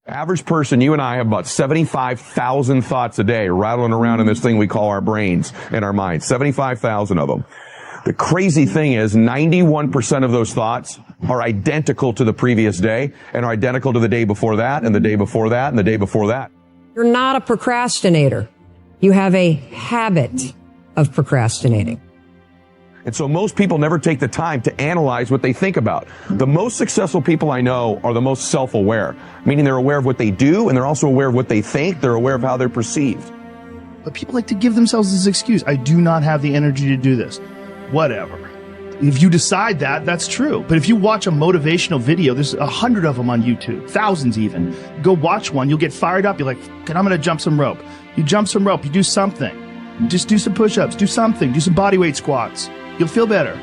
Average person, you and I have about 75,000 thoughts a day rattling around in this thing we call our brains and our minds. 75,000 of them. The crazy thing is 91% of those thoughts are identical to the previous day and are identical to the day before that and the day before that and the day before that. You're not a procrastinator. You have a habit of procrastinating. And so most people never take the time to analyze what they think about. The most successful people I know are the most self-aware, meaning they're aware of what they do and they're also aware of what they think. They're aware of how they're perceived. But people like to give themselves this excuse. I do not have the energy to do this. Whatever. If you decide that, that's true. But if you watch a motivational video, there's 100 of them on YouTube, thousands even. Go watch one, you'll get fired up. You're like, I'm going to jump some rope. You jump some rope, you do something. Just do some push-ups, do something, do some bodyweight squats. You'll feel better.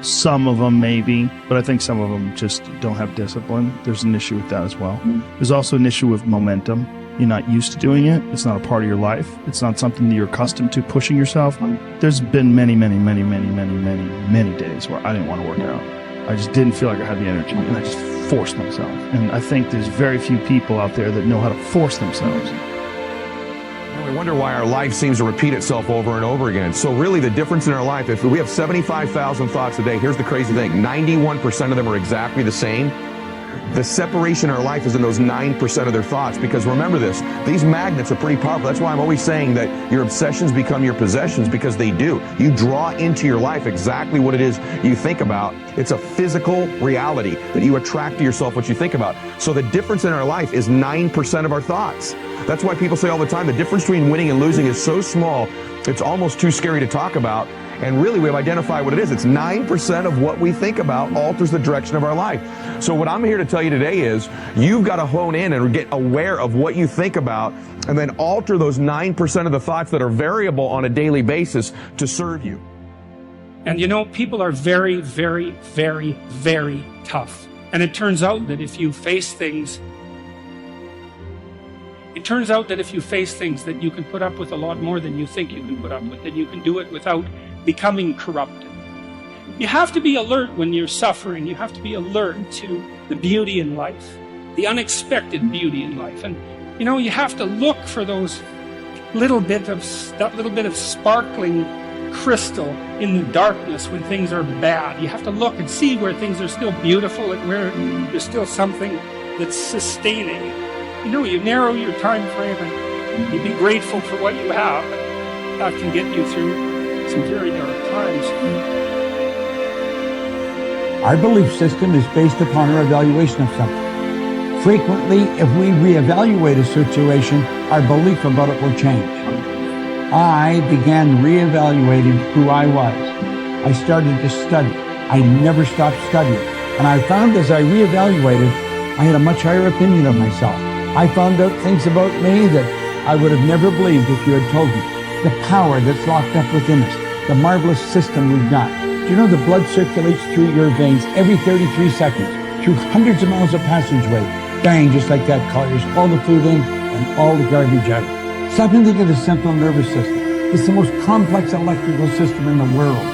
Some of them maybe, but I think some of them just don't have discipline. There's an issue with that as well. There's also an issue with momentum. You're not used to doing it. It's not a part of your life. It's not something that you're accustomed to, pushing yourself. There's been many days where I didn't want to work out. I just didn't feel like I had the energy, and I just forced myself. And I think there's very few people out there that know how to force themselves. We wonder why our life seems to repeat itself over and over again. So really the difference in our life, if we have 75,000 thoughts a day, here's the crazy thing, 91% of them are exactly the same. The separation in our life is in those 9% of their thoughts, because remember this, these magnets are pretty powerful. That's why I'm always saying that your obsessions become your possessions, because they do. You draw into your life exactly what it is you think about. It's a physical reality that you attract to yourself what you think about. So the difference in our life is 9% of our thoughts. That's why people say all the time, the difference between winning and losing is so small, it's almost too scary to talk about. And really, we've identified what it is. It's 9% of what we think about alters the direction of our life. So what I'm here to tell you today is you've got to hone in and get aware of what you think about and then alter those 9% of the thoughts that are variable on a daily basis to serve you. And you know, people are very, very, very, very tough. And it turns out that if you face things that you can put up with a lot more than you think you can put up with, and you can do it without becoming corrupted. You have to be alert when you're suffering. You have to be alert to the beauty in life, the unexpected beauty in life. And you know, you have to look for those that little bit of sparkling crystal in the darkness when things are bad. You have to look and see where things are still beautiful and where there's still something that's sustaining. You know, you narrow your time frame and you be grateful for what you have. And that can get you through some very dark times. Our belief system is based upon our evaluation of something. Frequently, if we reevaluate a situation, our belief about it will change. I began reevaluating who I was. I started to study. I never stopped studying. And I found as I reevaluated, I had a much higher opinion of myself. I found out things about me that I would have never believed if you had told me. The power that's locked up within us, the marvelous system we've got. Do you know the blood circulates through your veins every 33 seconds, through hundreds of miles of passageway? Bang, just like that, colors all the food in and all the garbage out. Stop and think of the central nervous system. It's the most complex electrical system in the world.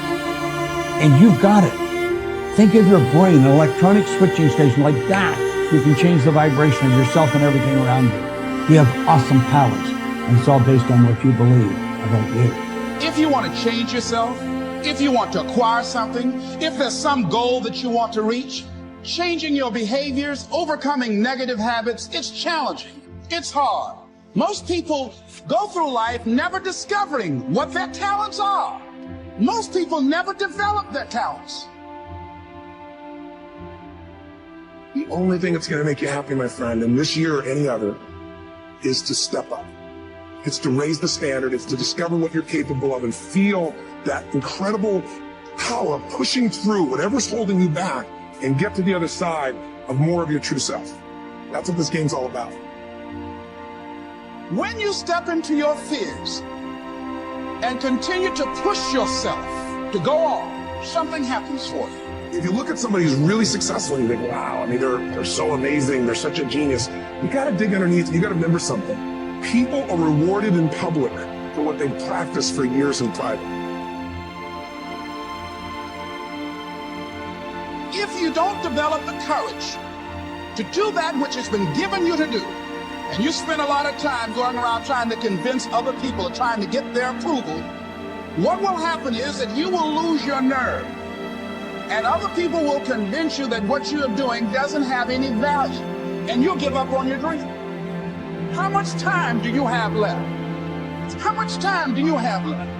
And you've got it. Think of your brain, an electronic switching station like that. You can change the vibration of yourself and everything around you. You have awesome powers, and it's all based on what you believe about you. If you want to change yourself, if you want to acquire something, if there's some goal that you want to reach, changing your behaviors, overcoming negative habits, it's challenging. It's hard. Most people go through life never discovering what their talents are. Most people never develop their talents. The only thing that's going to make you happy, my friend, in this year or any other, is to step up. It's to raise the standard. It's to discover what you're capable of and feel that incredible power pushing through whatever's holding you back and get to the other side of more of your true self. That's what this game's all about. When you step into your fears and continue to push yourself to go on, something happens for you. If you look at somebody who's really successful and you think, wow, I mean, they're so amazing, they're such a genius, you gotta dig underneath and you gotta remember something. People are rewarded in public for what they've practiced for years in private. If you don't develop the courage to do that which has been given you to do, and you spend a lot of time going around trying to convince other people or trying to get their approval, what will happen is that you will lose your nerve. And other people will convince you that what you are doing doesn't have any value, and you'll give up on your dream. How much time do you have left? How much time do you have left?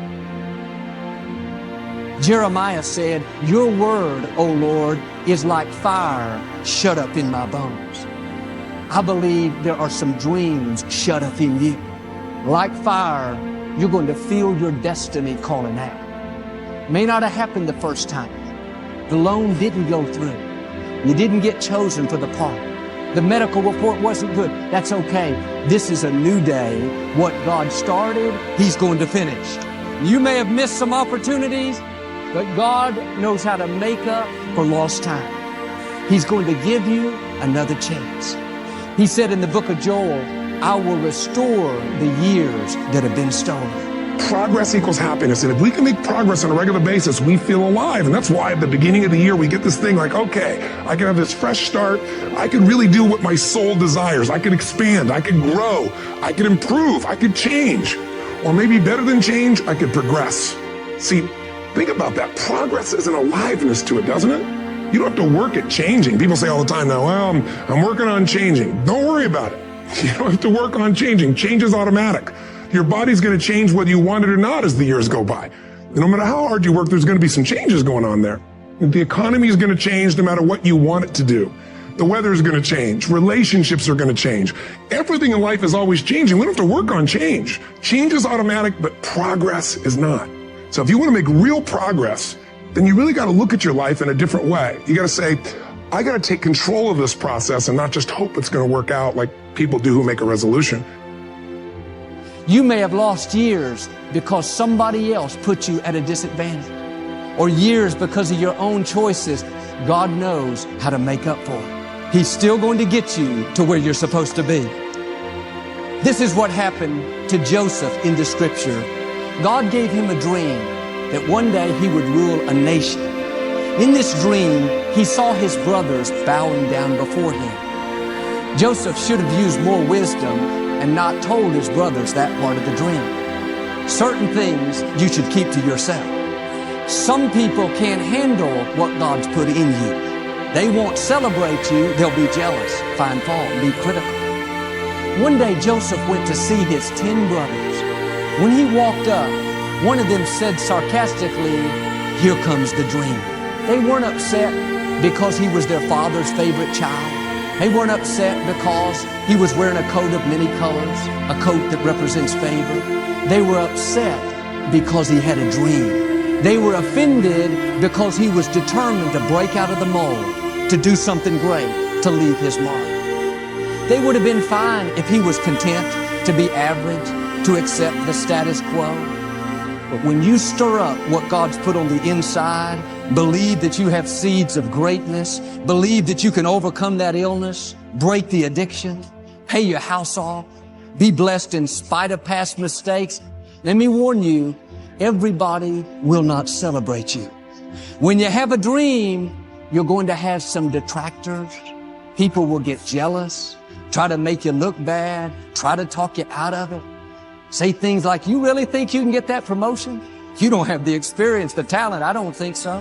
Jeremiah said, "Your word, O Lord, is like fire shut up in my bones." I believe there are some dreams shut up in you. Like fire, you're going to feel your destiny calling out. May not have happened the first time. The loan didn't go through. You didn't get chosen for the part. The medical report wasn't good. That's okay. This is a new day. What God started, He's going to finish. You may have missed some opportunities, but God knows how to make up for lost time. He's going to give you another chance. He said in the book of Joel, "I will restore the years that have been stolen." Progress equals happiness. And if we can make progress on a regular basis, we feel alive. And that's why at the beginning of the year, we get this thing like, okay, I can have this fresh start. I can really do what my soul desires. I can expand. I can grow. I can improve. I can change. Or maybe better than change, I could progress. See, think about that. Progress is an aliveness to it, doesn't it? You don't have to work at changing. People say all the time now, well, I'm working on changing. Don't worry about it. You don't have to work on changing. Change is automatic. Your body's going to change whether you want it or not as the years go by. And no matter how hard you work, there's going to be some changes going on there. The economy is going to change no matter what you want it to do. The weather is going to change. Relationships are going to change. Everything in life is always changing. We don't have to work on change. Change is automatic, but progress is not. So if you want to make real progress, then you really got to look at your life in a different way. You got to say, I got to take control of this process and not just hope it's going to work out like people do who make a resolution. You may have lost years because somebody else put you at a disadvantage, or years because of your own choices. God knows how to make up for it. He's still going to get you to where you're supposed to be. This is what happened to Joseph in the scripture. God gave him a dream that one day he would rule a nation. In this dream, he saw his brothers bowing down before him. Joseph should have used more wisdom and not told his brothers that part of the dream. Certain things you should keep to yourself. Some people can't handle what God's put in you. They won't celebrate you. They'll be jealous, find fault, and be critical. One day Joseph went to see his 10 brothers. When he walked up, one of them said sarcastically, "Here comes the dream." They weren't upset because he was their father's favorite child. They weren't upset because he was wearing a coat of many colors, a coat that represents favor. They were upset because he had a dream. They were offended because he was determined to break out of the mold, to do something great, to leave his mark. They would have been fine if he was content to be average, to accept the status quo. But when you stir up what God's put on the inside, believe that you have seeds of greatness, believe that you can overcome that illness, break the addiction, pay your house off, be blessed in spite of past mistakes, let me warn you, everybody will not celebrate you. When you have a dream, you're going to have some detractors. People will get jealous, try to make you look bad, try to talk you out of it. Say things like, "You really think you can get that promotion? You don't have the experience, the talent. I don't think so.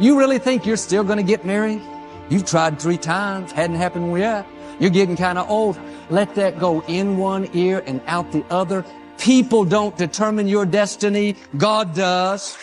You really think you're still going to get married? You've tried 3 times, hadn't happened yet. You're getting kind of old." Let that go in one ear and out the other. People don't determine your destiny. God does.